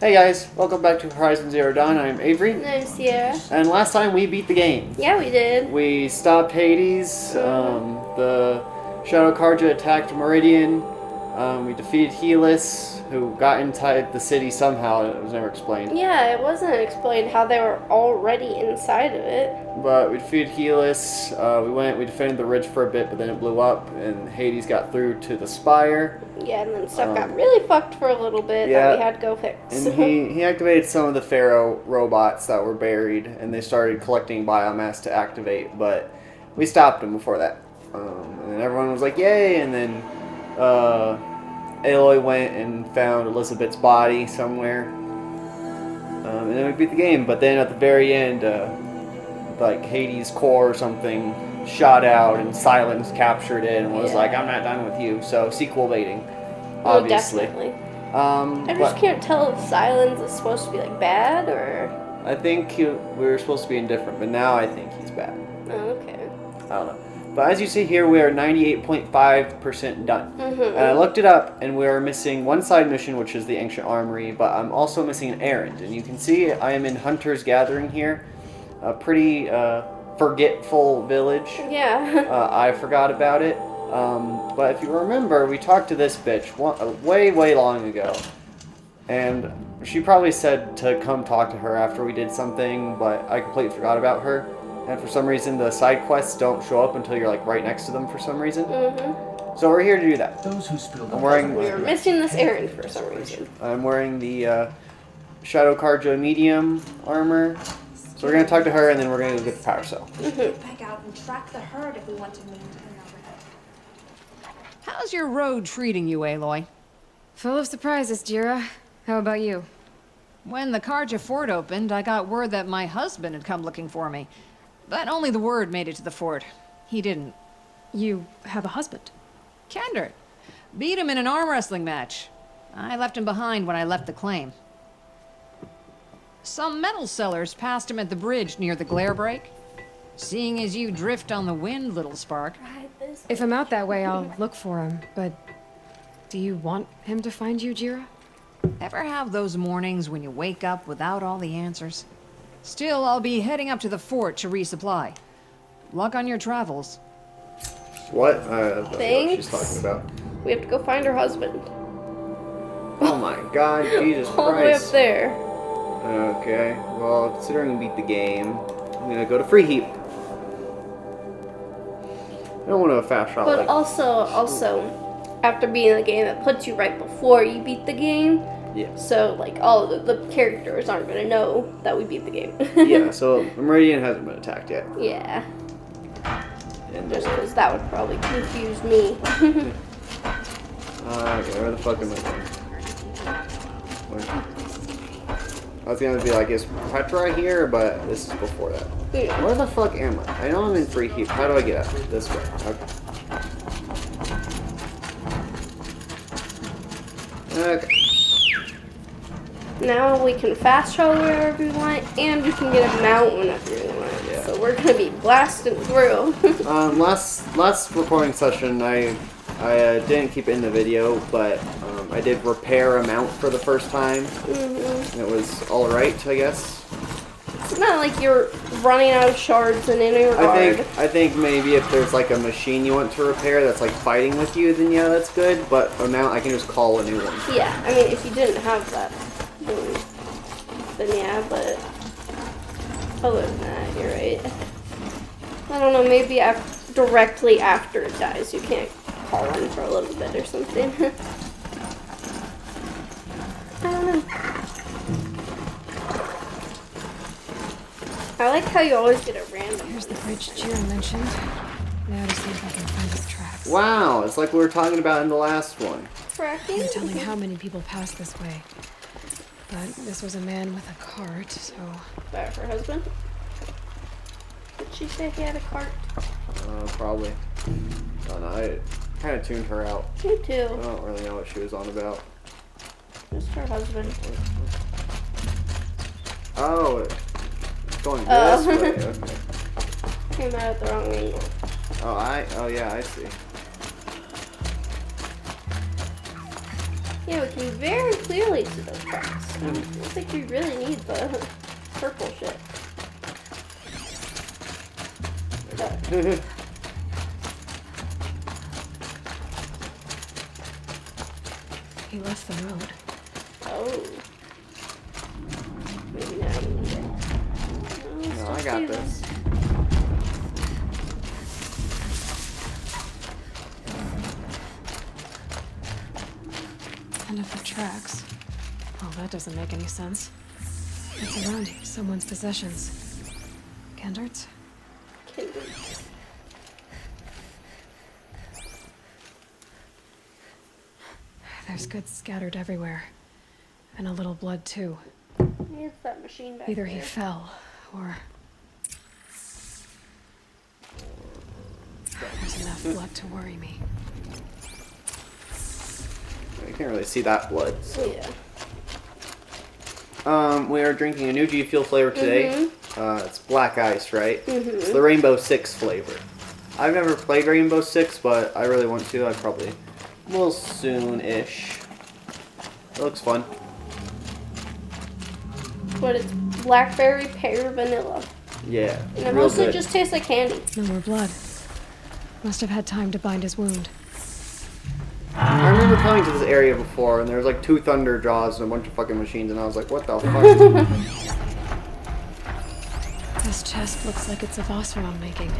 Hey guys, welcome back to Horizon Zero Dawn. I'm Avery. And I'm Sierra. And last time we beat the game. Yeah, we did. We stopped Hades, the Shadow Carja attacked Meridian, we defeated Helis, who got inside the city somehow, and it was never explained. Yeah, it wasn't explained how they were already inside of it. But we defeated Helis, we defended the ridge for a bit, but then it blew up, and Hades got through to the Spire. Yeah, and then stuff got really fucked for a little bit that we had to go fix. And he activated some of the Pharaoh robots that were buried, and they started collecting biomass to activate, but we stopped them before that. And then everyone was like, yay, and then Aloy went and found Elizabeth's body somewhere. And then we beat the game, but then at the very end, like Hades' core or something shot out and Silence captured it and was like, I'm not done with you. So sequel baiting, obviously. Oh, definitely. I just can't tell if Silence is supposed to be like bad or... I think we were supposed to be indifferent, but now I think he's bad. Oh, okay. I don't know. But as you see here, we are 98.5% done. Mm-hmm. And I looked it up, and we are missing one side mission, which is the Ancient Armory, but I'm also missing an errand. And you can see I am in Hunter's Gathering here. A pretty forgetful village. Yeah. I forgot about it. But if you remember, we talked to this bitch way long ago. And she probably said to come talk to her after we did something, but I completely forgot about her. And for some reason, the side quests don't show up until you're like right next to them for some reason. Mm-hmm. So we're here to do that. Those who spilled I'm wearing. We were missing this errand for some reason. I'm wearing the Shadow Carja medium armor. So we're gonna talk to her, and then we're gonna go get the power cell. Back out and track the herd if we want to maintain our route. How's your road treating you, Aloy? Full of surprises, Jira. How about you? When the Carja fort opened, I got word that my husband had come looking for me. But only the word made it to the fort. He didn't. You have a husband? Kendrick. Beat him in an arm wrestling match. I left him behind when I left the claim. Some metal sellers passed him at the bridge near the glare break. Seeing as you drift on the wind, little spark. If I'm out that way, I'll look for him, but do you want him to find you, Jira? Ever have those mornings when you wake up without all the answers? Still, I'll be heading up to the fort to resupply. Luck on your travels. What? I don't know what Thanks. she's talking about. We have to go find her husband. Oh my god, Jesus Christ. All the way up there. Okay, well, considering we beat the game, I'm gonna go to Free Heap. I don't want to fast travel. But also, after beating the game, it puts you right before you beat the game. Yeah. So, like, all the characters aren't going to know that we beat the game. Yeah, so Meridian hasn't been attacked yet. Yeah. And Just because that would probably confuse me. okay, where the fuck am I going? Where? I was gonna be like, is Petra here? But this is before that. Yeah. Where the fuck am I? I know I'm in Free Heap. How do I get out? This way. Okay. Okay. Now we can fast travel wherever we want, and we can get a mount whenever we want. Yeah. So we're gonna be blasting through. Last recording session, I didn't keep it in the video, but I did repair a mount for the first time. Mm-hmm. And it was all right, I guess. It's not like you're running out of shards in any regard. I think maybe if there's like a machine you want to repair that's like fighting with you, then yeah, that's good. But a mount, I can just call a new one. Yeah, I mean, if you didn't have that, then yeah, but other than that, you're right. I don't know, maybe directly after it dies, you can't call in for a little bit or something. I don't know. I like how you always get a random. Here's the bridge Jira mentioned. Now to see if I can find his tracks. Wow, it's like we were talking about in the last one. Fracking? No telling how many people pass this way. But this was a man with a cart, so... That her husband? Did she say he had a cart? Probably. I don't know, I kind of tuned her out. Me I too. don't really know what she was on about. Just her husband. Oh, it's going this way. Okay. Came out at the wrong angle. Oh, yeah, I see. Yeah, we can very clearly see those tracks. I don't think we really need the purple shit. He left the road. Oh. Maybe not. No, I got this. End of the tracks. Oh, that doesn't make any sense. It's around here, someone's possessions. Kendert's? There's goods scattered everywhere. And a little blood, too. It's that machine back Either there. he fell, or... There's enough blood to worry me. You can't really see that blood. So. Yeah. We are drinking a new G Fuel flavor today. It's black ice, right? It's the Rainbow Six flavor. I've never played Rainbow Six, but I really want to. I probably will soon-ish. It looks fun. But it's blackberry, pear, vanilla. Yeah. And it real mostly good. just tastes like candy. No more blood. Must have had time to bind his wound. I remember coming to this area before, and there was like 2 thunder jaws and a bunch of fucking machines, and I was like, what the fuck? This chest looks like it's of Oseram making.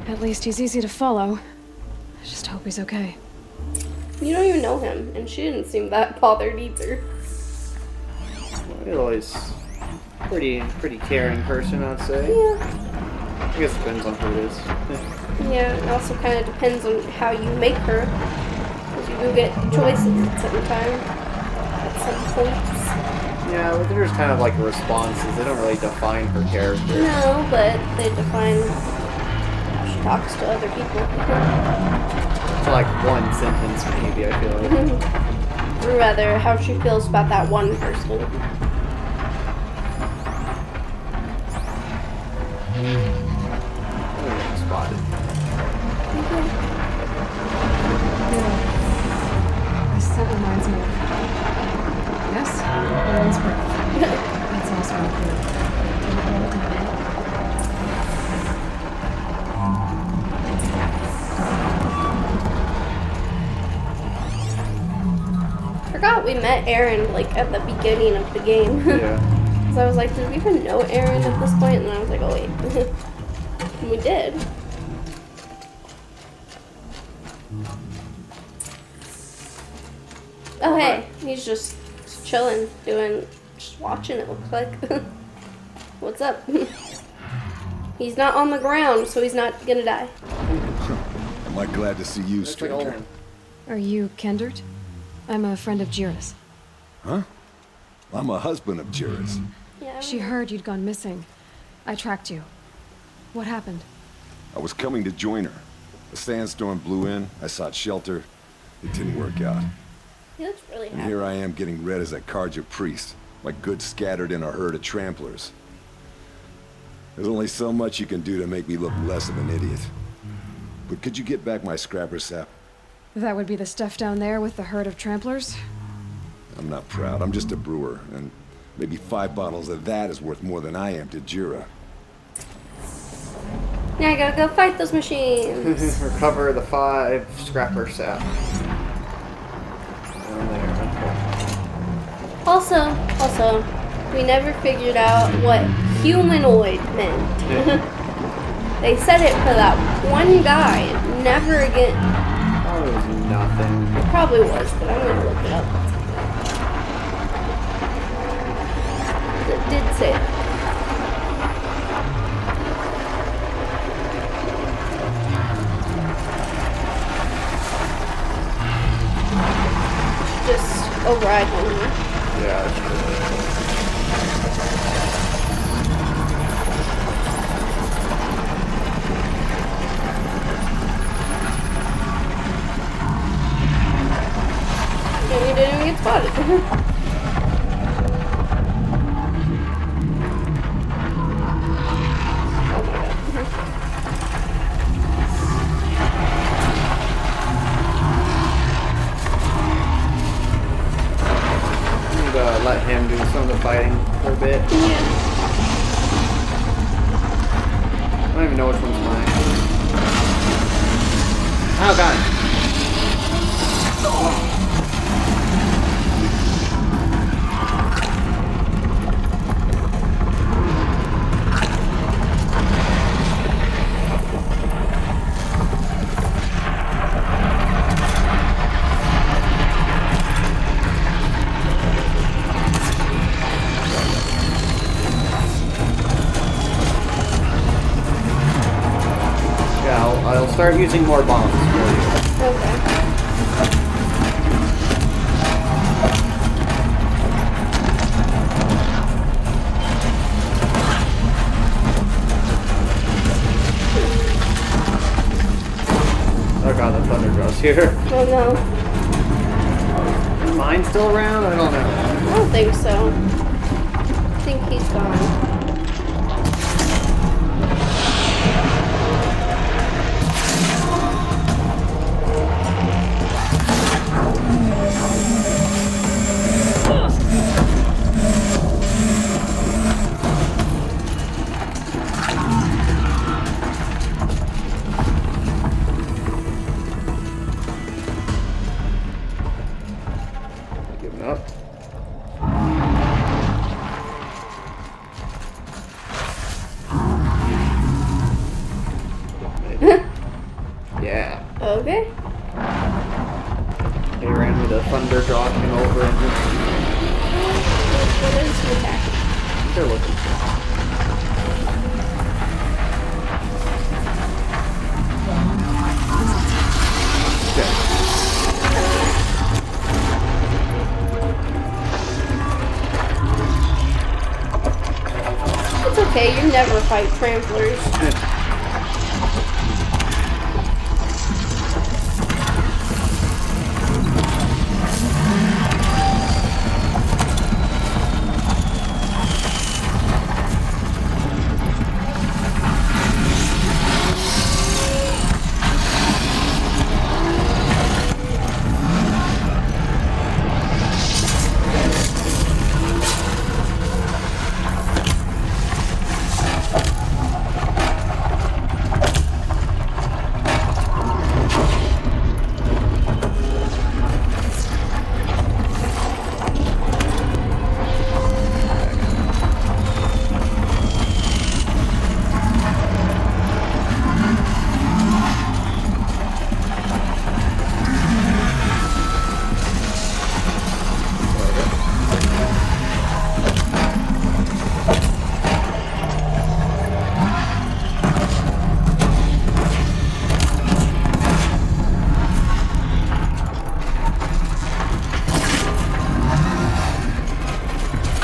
At least he's easy to follow. I just hope he's okay. You don't even know him, and she didn't seem that bothered either. He's always pretty caring person, I'd say. Yeah. I guess it depends on who it is. Yeah, it also kind of depends on how you make her. Because you do get choices at some time. At some points. Yeah, but they're just kind of like responses. They don't really define her character. No, but they define how she talks to other people. For like one sentence, maybe, I feel like. Or rather, how she feels about that one person. Spotted. This scent reminds me of... Yes? Aaron's breath. That's also included. Did it roll it down? Forgot we met Aaron like at the beginning of the game. Yeah. So I was like, did we even know Aaron at this point? And I was like, oh wait. And we did. Oh hey, he's just chilling, just watching it look like. What's up? He's not on the ground, so he's not gonna die. Am I glad to see you, Looks like stranger? Owen. Are you Kendert? I'm a friend of Jira's. Huh? I'm a husband of Jira's. Yeah. She heard you'd gone missing. I tracked you. What happened? I was coming to join her. A sandstorm blew in, I sought shelter. It didn't work out. He looks really And happy. here I am getting read as a Karja priest, my goods scattered in a herd of tramplers. There's only so much you can do to make me look less of an idiot. But could you get back my scrapper sap? That would be the stuff down there with the herd of tramplers? I'm not proud, I'm just a brewer, and maybe 5 bottles of that is worth more than I am to Jira. Now I gotta go fight those machines. Recover the 5 scrapper sap. Down there. Also, we never figured out what humanoid meant. They said it for that one guy, and never again. Probably was nothing. It probably was, but I'm gonna look it up. It did say that. Just override one more. Yeah, that's true. And we didn't even get spotted. Oh my god. fighting for a bit. Yeah. I don't even know which one's mine. Oh god. Yeah, I'll start using more bombs for you. Okay. Oh god, the thunder draw's here. Oh no. Is mine still around? I don't know. I don't think so. I think he's gone. Giving up. Maybe. Yeah. Okay. He ran with a thunder draw came over and What is he attacking? they're looking for. It's okay, you never fight tramplers.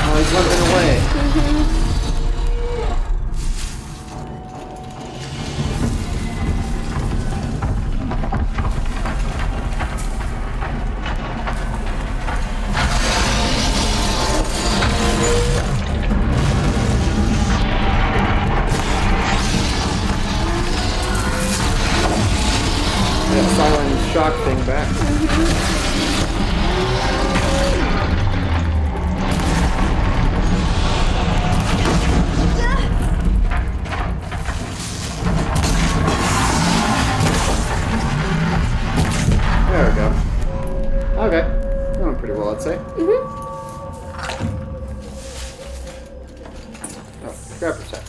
Oh, he's running away. That silent shock thing back. There we go. Okay. Going pretty well, I'd say. Oh, grab her set.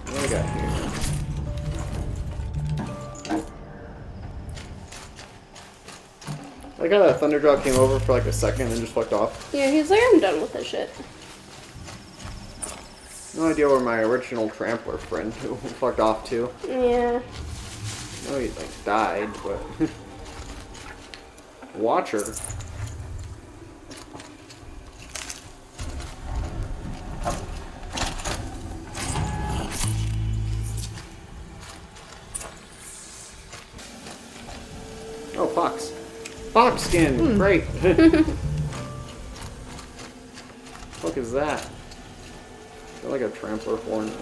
What do we got here? I got a thunder drop came over for like a second and just fucked off. Yeah, he's like, I'm done with this shit. No idea where my original trampler friend who fucked off to. Yeah. No, he like died, but Watcher. Oh, fox. Fox skin, great. Fuck is that? Got like a trampler horn.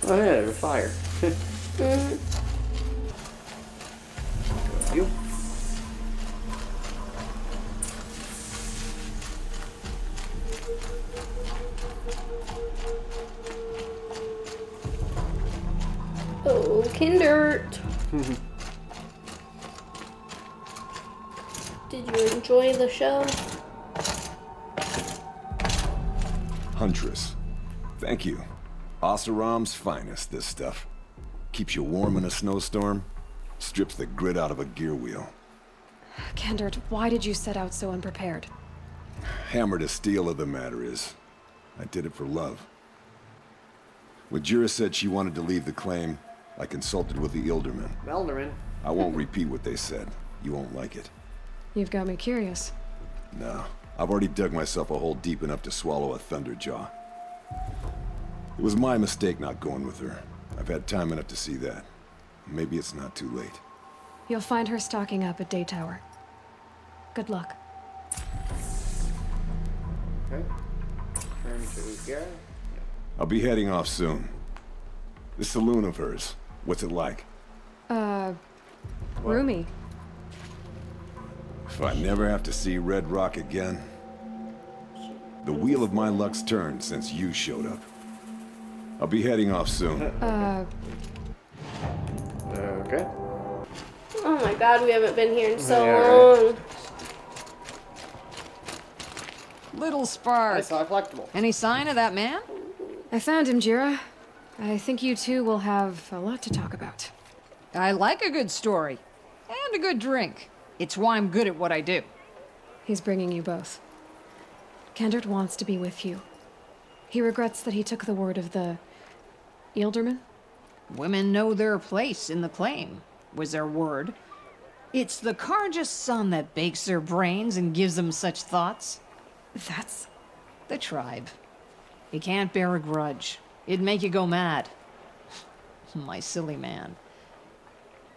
Oh yeah, there's a fire. You. Oh, Kindert. Did you enjoy the show? Huntress. Thank you. Oseram's finest, this stuff. Keeps you warm in a snowstorm. Strips the grit out of a gear wheel. Kendert, why did you set out so unprepared? Hammer to steel of the matter is, I did it for love. When Jira said she wanted to leave the claim, I consulted with the Ilderman. Elderman. I won't repeat what they said. You won't like it. You've got me curious. No, I've already dug myself a hole deep enough to swallow a thunderjaw. It was my mistake not going with her. I've had time enough to see that. Maybe it's not too late. You'll find her stocking up at Day Tower. Good luck. Okay. Turn to Garrett. I'll be heading off soon. This saloon of hers, what's it like? Roomy. If I never have to see Red Rock again. The wheel of my luck's turned since you showed up. I'll be heading off soon. Okay. Oh my god, we haven't been here in so Yeah, long. Little I Spark. saw a collectible. Any sign of that man? I found him, Jira. I think you two will have a lot to talk about. I like a good story. And a good drink. It's why I'm good at what I do. He's bringing you both. Kendert wants to be with you. He regrets that he took the word of the Ilderman. Women know their place in the claim, was their word. It's the Carja's son that bakes their brains and gives them such thoughts. That's... The tribe. You can't bear a grudge. It'd make you go mad. My silly man.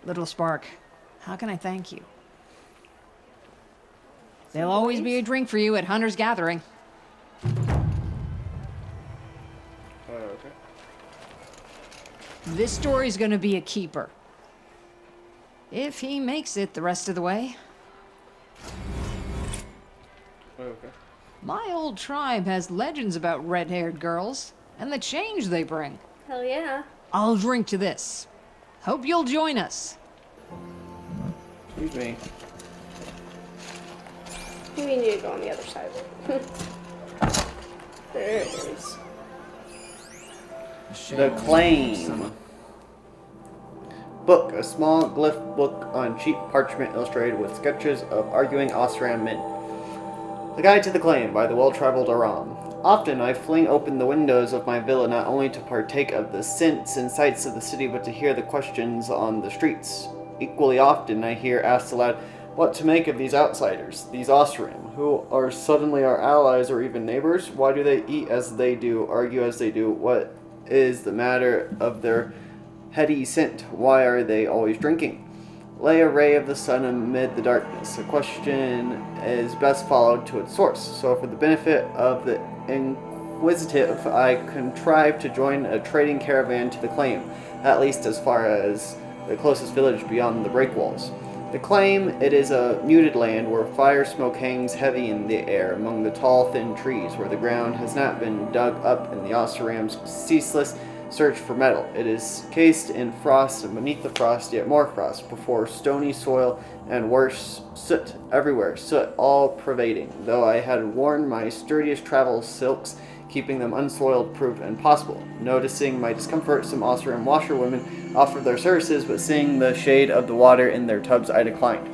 Little Spark, how can I thank you? There'll always be a drink for you at Hunter's Gathering. Okay. This story's gonna be a keeper. If he makes it the rest of the way. Okay. My old tribe has legends about red-haired girls and the change they bring. Hell yeah. I'll drink to this. Hope you'll join us. Excuse me. We need to go on the other side. There it is. The Claim. Book, a small glyph book on cheap parchment illustrated with sketches of arguing Osram men. The Guide to the Claim by the well-traveled Aram. Often I fling open the windows of my villa not only to partake of the scents and sights of the city, but to hear the questions on the streets. Equally often I hear asked aloud what to make of these outsiders, these Osram, who are suddenly our allies or even neighbors. Why do they eat as they do, argue as they do? What is the matter of their heady scent? Why are they always drinking? Lay a ray of the sun amid the darkness. A question is best followed to its source. So for the benefit of the inquisitive, I contrived to join a trading caravan to the Claim, at least as far as the closest village beyond the breakwalls. The Claim, it is a muted land where fire smoke hangs heavy in the air among the tall, thin trees, where the ground has not been dug up in the Oseram's ceaseless search for metal. It is cased in frost, and beneath the frost yet more frost, before stony soil, and worse, soot everywhere, soot all pervading. Though I had worn my sturdiest travel silks, keeping them unsoiled proved impossible. Noticing my discomfort, some Oseram washerwomen offered their services, but seeing the shade of the water in their tubs, I declined.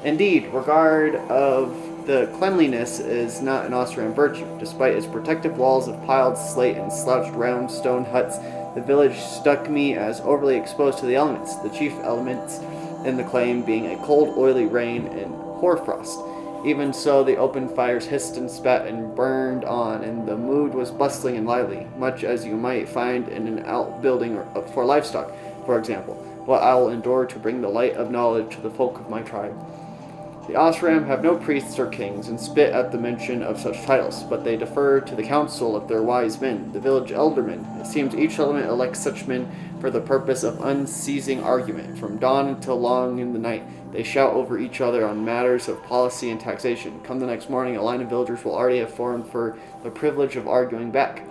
Indeed, regard of the cleanliness is not an Oseram virtue. Despite its protective walls of piled slate and slouched round stone huts, the village struck me as overly exposed to the elements, the chief elements in the Claim being a cold, oily rain and hoarfrost. Even so, the open fires hissed and spat and burned on, and the mood was bustling and lively, much as you might find in an outbuilding for livestock, for example, what I will endure to bring the light of knowledge to the folk of my tribe. The Osram have no priests or kings, and spit at the mention of such titles, but they defer to the counsel of their wise men, the village eldermen. It seems each element elects such men for the purpose of unceasing argument. From dawn until long in the night, they shout over each other on matters of policy and taxation. Come the next morning, a line of villagers will already have formed for the privilege of arguing back.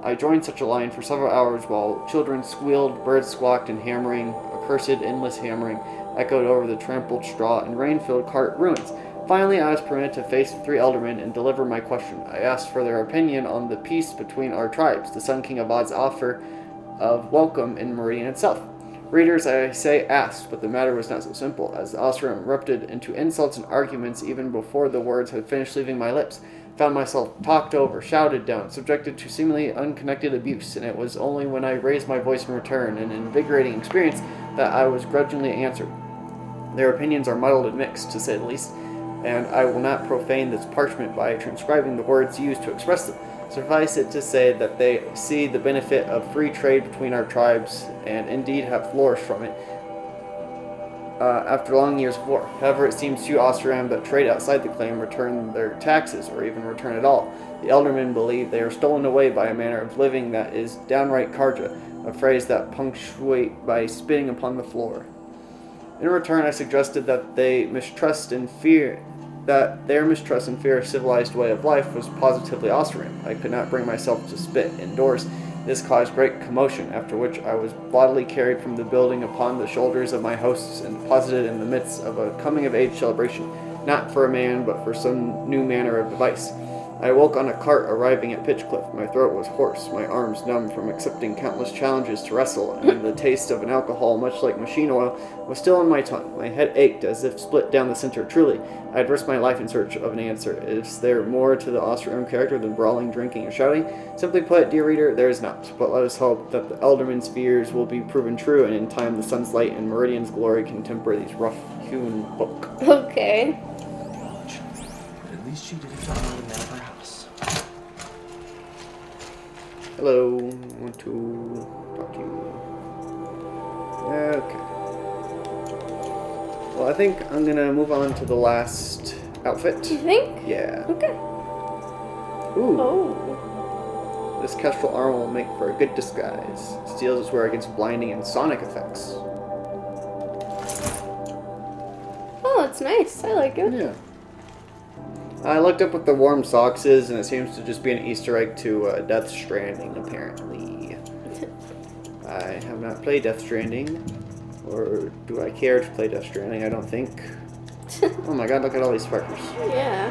I joined such a line for several hours while children squealed, birds squawked, and hammering, accursed endless hammering, echoed over the trampled straw and rain-filled cart ruins. Finally, I was permitted to face the 3 Eldermen and deliver my question. I asked for their opinion on the peace between our tribes, the Sun King of Odd's offer of welcome in Meridian itself. Readers, I say, asked, but the matter was not so simple, as the Osram erupted into insults and arguments even before the words had finished leaving my lips. I found myself talked over, shouted down, subjected to seemingly unconnected abuse, and it was only when I raised my voice in return, an invigorating experience, that I was grudgingly answered. Their opinions are muddled and mixed, to say the least, and I will not profane this parchment by transcribing the words used to express them. Suffice it to say that they see the benefit of free trade between our tribes, and indeed have flourished from it after long years of war. However, it seems few Oseram that trade outside the claim return their taxes, or even return at all. The Eldermen believe they are stolen away by a manner of living that is downright Karja, a phrase that punctuate by spitting upon the floor. In return, I suggested that their mistrust and fear of civilized way of life was positively Oseram. I could not bring myself to spit indoors. This caused great commotion, after which I was bodily carried from the building upon the shoulders of my hosts and deposited in the midst of a coming-of-age celebration, not for a man, but for some new manner of device. I awoke on a cart arriving at Pitchcliff. My throat was hoarse, my arms numb from accepting countless challenges to wrestle, and the taste of an alcohol, much like machine oil, was still on my tongue. My head ached as if split down the center. Truly, I had risked my life in search of an answer. Is there more to the Oseram character than brawling, drinking, and shouting? Simply put, dear reader, there is not. But let us hope that the Elderman's fears will be proven true, and in time the sun's light and Meridian's glory can temper these rough-hewn folk. Okay. But at least she didn't tell anyone out of her house. Hello, I want to talk to you. Okay. Well, I think I'm gonna move on to the last outfit. You think? Yeah. Okay. Ooh. Oh. This kestrel armor will make for a good disguise. Steels is wear against blinding and sonic effects. Oh, that's nice. I like it. Yeah. I looked up what the warm socks is, and it seems to just be an Easter egg to Death Stranding, apparently. I have not played Death Stranding, or do I care to play Death Stranding? I don't think. Oh my god, look at all these sparkers. Yeah.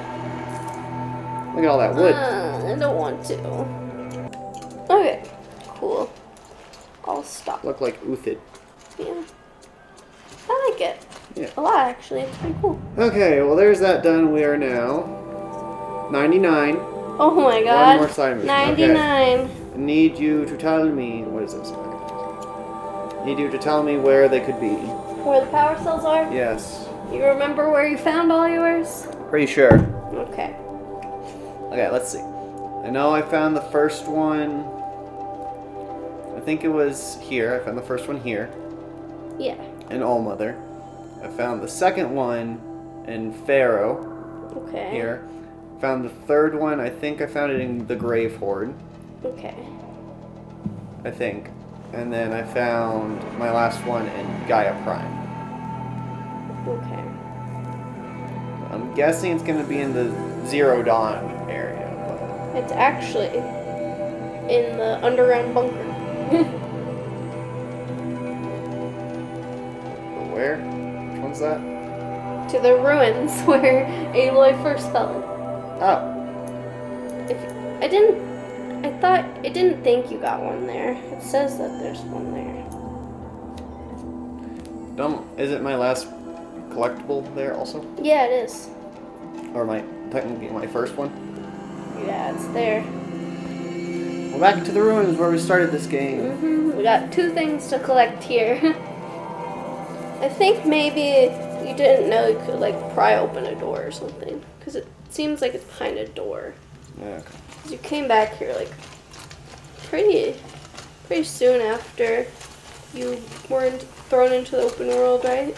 Look at all that wood. I don't want to. Okay. Cool. I'll stop. Look like Uthid. Yeah. I like it. Yeah. A lot, actually. It's pretty cool. Okay, well there's that done. We are now 99. Oh my god. One more side mission. 99. Okay. I need you to tell me... What is this? Need you to tell me where they could be. Where the power cells are? Yes. You remember where you found all yours? Pretty sure. Okay. Okay, let's see. I know I found the first one... I think it was here. I found the first one here. Yeah. In Allmother. I found the second one in Pharaoh. Okay. Here. Found the third one. I think I found it in the Grave Horde. Okay. I think. And then I found my last one in Gaia Prime. Okay. I'm guessing it's going to be in the Zero Dawn area. It's actually in the underground bunker. But where? Which one's that? To the ruins where Aloy first fell. Oh. I thought it didn't think you got one there. It says that there's one there. Is it my last collectible there also? Yeah, it is. Or technically my first one? Yeah, it's there. Well, back to the ruins where we started this game. We got 2 things to collect here. I think maybe you didn't know you could pry open a door or something, because it seems like it's behind a door. Yeah, okay. 'Cause you came back here pretty soon after you weren't thrown into the open world, right?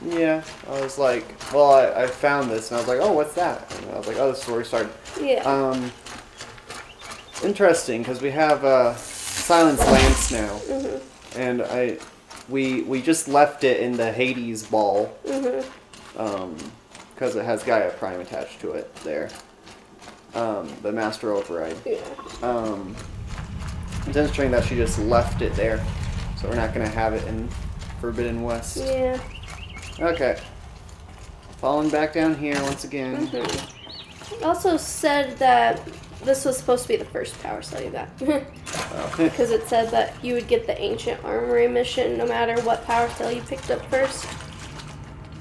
Yeah, I was like, well, I found this, and I was like, oh, what's that? And I was like, oh, this is where we started. Yeah. Interesting, because we have Silence Lance now, and we just left it in the Hades ball, because it has Gaia Prime attached to it there. the master override. Yeah. It's interesting that she just left it there, so we're not gonna have it in Forbidden West. Yeah. Okay. Falling back down here once again. It also said that this was supposed to be the first power cell you got. Because it said that you would get the Ancient Armory mission no matter what power cell you picked up first.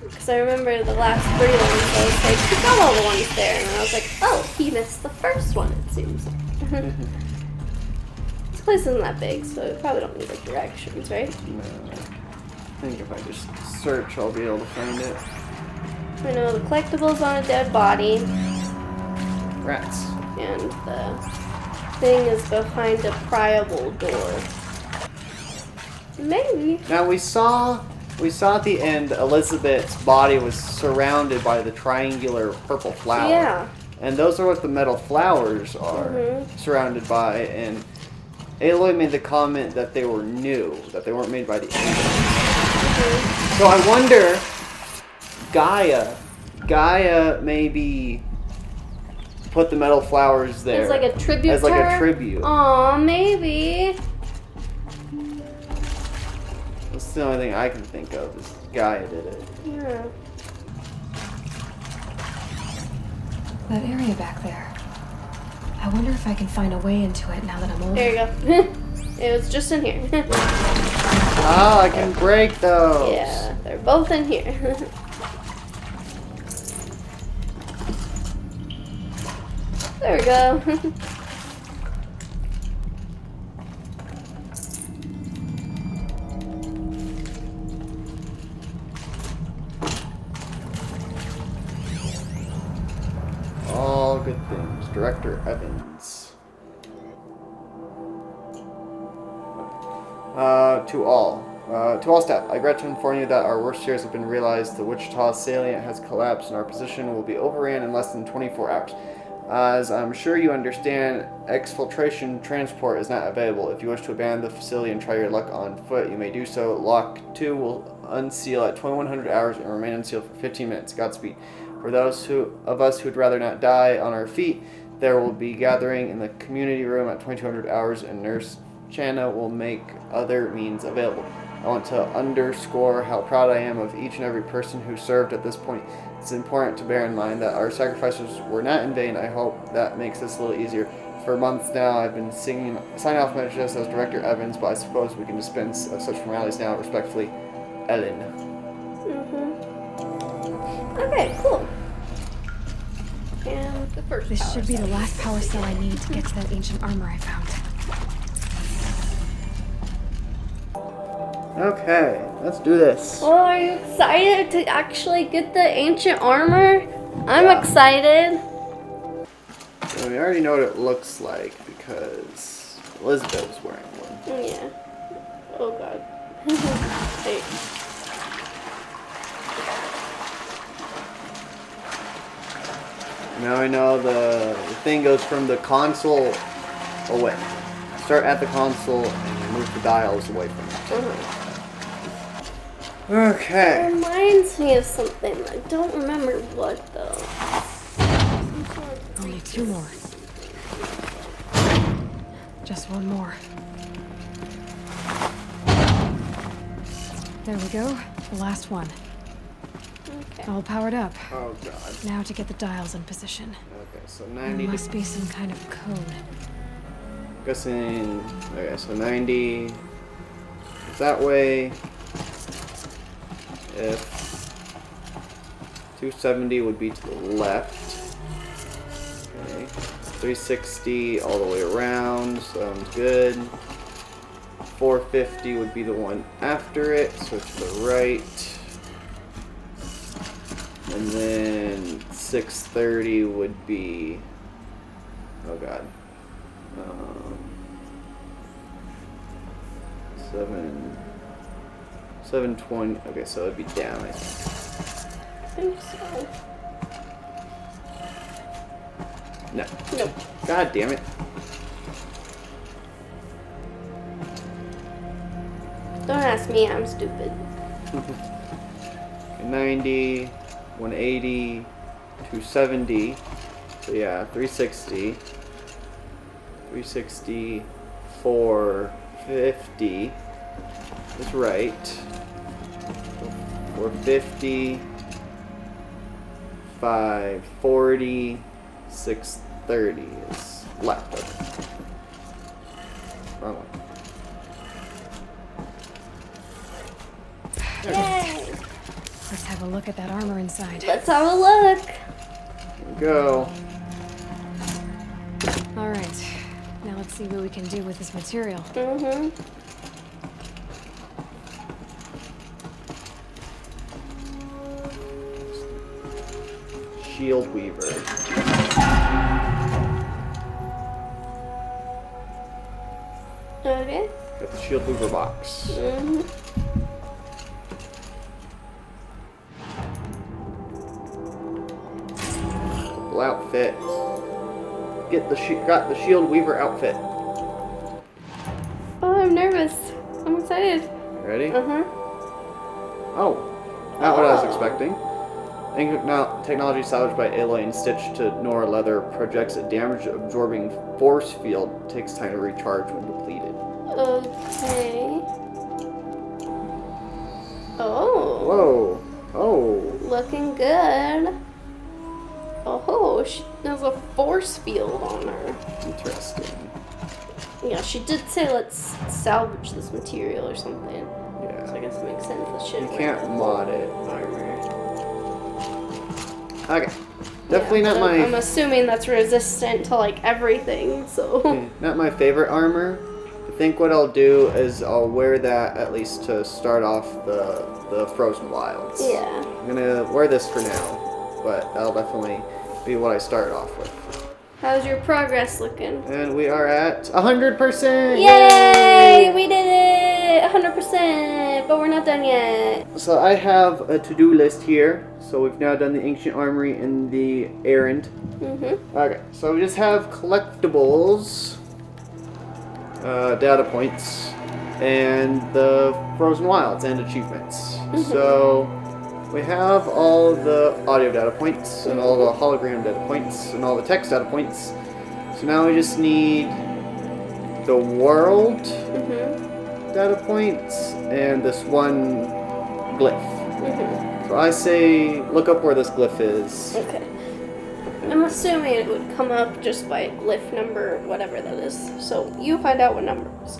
Because I remember the last 3 ones, I was like, you got all the ones there. And I was like, oh, he missed the first one, it seems. This place isn't that big, so we probably don't need like directions, right? No. I think if I just search, I'll be able to find it. I know the collectibles on a dead body, Rats. and the thing is behind a pryable door. Maybe. Now we saw at the end Elizabeth's body was surrounded by the triangular purple flower. Yeah. And those are what the metal flowers are surrounded by. And Aloy made the comment that they were new, that they weren't made by the aliens. So I wonder, Gaia maybe put the metal flowers there As like a tribute. as like a tribute. Aw, maybe. That's the only thing I can think of is Gaia did it. Yeah. That area back there. I wonder if I can find a way into it now that I'm older. There you go. It was just in here. Oh, I can break those. Yeah, they're both in here. There we go. All good things. Director Evans. To all staff, I regret to inform you that our worst fears have been realized. The Wichita salient has collapsed and our position will be overran in less than 24 hours. As I'm sure you understand, exfiltration transport is not available. If you wish to abandon the facility and try your luck on foot, you may do so. Lock 2 will unseal at 2100 hours and remain unsealed for 15 minutes. Godspeed. For those of us who'd rather not die on our feet, there will be gathering in the community room at 2200 hours, and Nurse Channa will make other means available. I want to underscore how proud I am of each and every person who served at this point. It's important to bear in mind that our sacrifices were not in vain. I hope that makes this a little easier. For months now, I've been signing off messages as Director Evans, but I suppose we can dispense of such formalities now. Respectfully, Ellen. Okay, cool. And the first This power should be the cell. last power cell I need to get to that ancient armor I found. Okay, let's do this. Oh, are you excited to actually get the ancient armor? I'm excited. So we already know what it looks like because Elizabeth was wearing one. Yeah. Oh god. Hey. Now I know the thing goes from the console away. Start at the console and move the dials away from it. It Okay. reminds me of something. I don't remember what though. Some sort of Only 2 more. Just 1 more. There we go. The last one. Okay. All powered up. Oh god. Now to get the dials in position. Okay, so There 90 must be some kind of code. guessing. Okay, so 90 is that way. If 270 would be to the left. Okay. 360 all the way around. Sounds good. 450 would be the one after it, so to the right. And then 630 would be. Oh god. 720. Okay, so it'd be down, I think. I think so. No. Nope. God damn it. Don't ask me, I'm stupid. 90, 180, 270. So yeah, 360. 360, 450 is right. 450, 540, 630 is left. Okay. Wrong one. Yay! Let's have a look at that armor inside. Let's have a look. Here we go. All right. Now let's see what we can do with this material. Mm-hmm. Shield Weaver. Okay. Got the Shield Weaver box. Mm-hmm. Full outfit. Got the Shield Weaver outfit. Oh, I'm nervous. I'm excited. You ready? Uh-huh. Oh, not what I was expecting. Technology salvaged by Aloy and stitched to Nora leather projects a damage-absorbing force field. Takes time to recharge when depleted. Okay. Oh. Whoa. Oh. Looking good. Oh, she has a force field on her. Interesting. Yeah, she did say let's salvage this material or something. So I Yeah. guess it makes sense that she You can't mod it. armor. Okay. Definitely Yeah, not but I'm my assuming that's resistant to like everything, so. not my favorite armor. I think what I'll do is I'll wear that at least to start off the Frozen Wilds. Yeah. I'm gonna wear this for now, but that'll definitely be what I start off with. How's your progress looking? And we are at 100%! Yay! We did it! 100%! But we're not done yet. So I have a to-do list here. So we've now done the Ancient Armory and the errand. Mm-hmm. Okay, so we just have collectibles, data points, and the Frozen Wilds and achievements. So we have all the audio data points and all the hologram data points and all the text data points. So now we just need the world Mm-hmm. data points and this one glyph. Mm-hmm. So I say look up where this glyph is. Okay. I'm assuming it would come up just by glyph number, whatever that is. So you find out what number it is.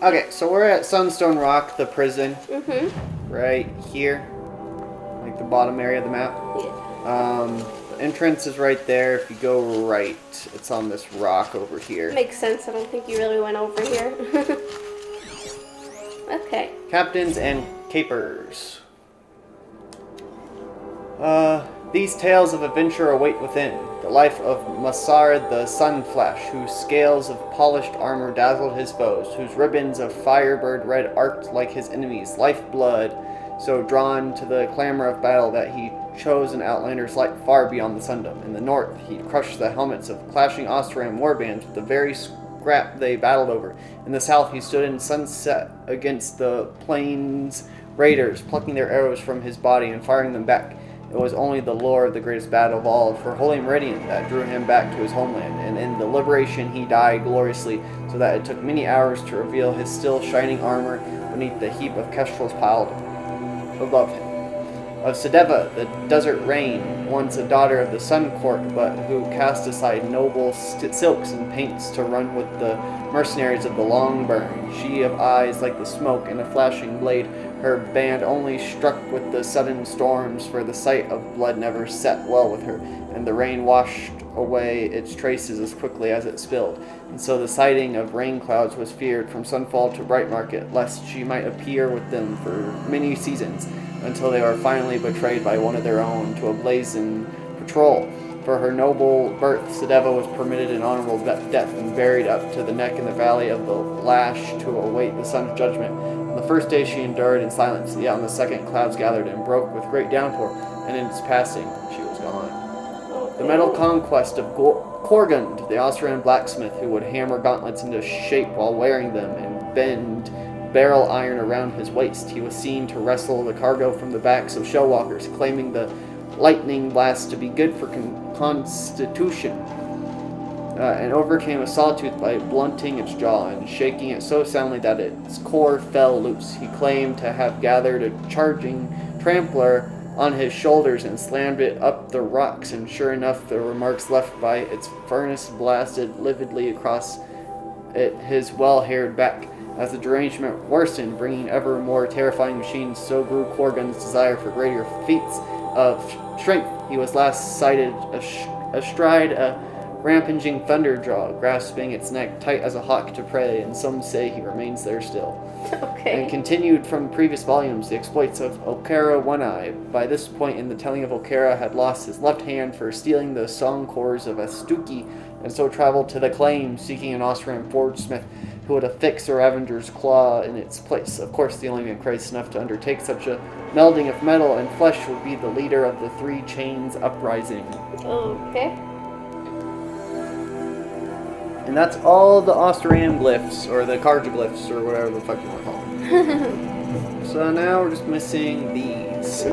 Okay, so we're at Sunstone Rock, the prison, Mm-hmm. right here. Like the bottom area of the map. Yeah. The entrance is right there. If you go right, it's on this rock over here. Makes sense. I don't think you really went over here. Okay. Captains and capers. These tales of adventure await within. The life of Masar the Sunflash, whose scales of polished armor dazzled his foes, whose ribbons of firebird red arced like his enemies' lifeblood, so drawn to the clamor of battle that he chose an outlander's light far beyond the Sundom. In the north, he crushed the helmets of clashing Ostran warbands with the very scrap they battled over. In the south, he stood in sunset against the plains raiders, plucking their arrows from his body and firing them back. It was only the lore of the greatest battle of all for Holy Meridian that drew him back to his homeland, and in the liberation he died gloriously, so that it took many hours to reveal his still shining armor beneath the heap of kestrels piled above him. Of Sedeva, the desert rain, once a daughter of the Sun Court, but who cast aside noble silks and paints to run with the mercenaries of the Long Burn, she of eyes like the smoke and a flashing blade, her band only struck with the sudden storms, for the sight of blood never set well with her, and the rain washed away its traces as quickly as it spilled. And so the sighting of rain clouds was feared from sunfall to bright market, lest she might appear with them for many seasons, until they were finally betrayed by one of their own to a blazing patrol. For her noble birth, Sedeva was permitted an honorable death and buried up to the neck in the valley of the Lash to await the sun's judgment. On the first day she endured in silence, yet on the second clouds gathered and broke with great downpour, and in its passing she was gone. The metal conquest of Korgund, the Austrian blacksmith who would hammer gauntlets into shape while wearing them and bend barrel iron around his waist. He was seen to wrestle the cargo from the backs of shellwalkers, claiming the lightning blast to be good for constitution, and overcame a sawtooth by blunting its jaw and shaking it so soundly that its core fell loose. He claimed to have gathered a charging trampler on his shoulders and slammed it up the rocks, and sure enough, the remarks left by its furnace blasted lividly across his well-haired back. As the derangement worsened, bringing ever more terrifying machines, so grew Corgan's desire for greater feats of strength. He was last sighted astride a rampaging thunderjaw, grasping its neck tight as a hawk to prey, and some say he remains there still. Okay. And continued from previous volumes the exploits of Okara One-Eye. By this point in the telling of Okara had lost his left hand for stealing the song cores of Astuki, and so traveled to the claim, seeking an Austrian forgesmith who would affix a Ravenger's claw in its place. Of course, the only man crazy enough to undertake such a melding of metal and flesh would be the leader of the Three Chains Uprising. Okay. And that's all the Austrian glyphs, or the Cargoglyphs, or whatever the fuck you want to call them. So now we're just missing these.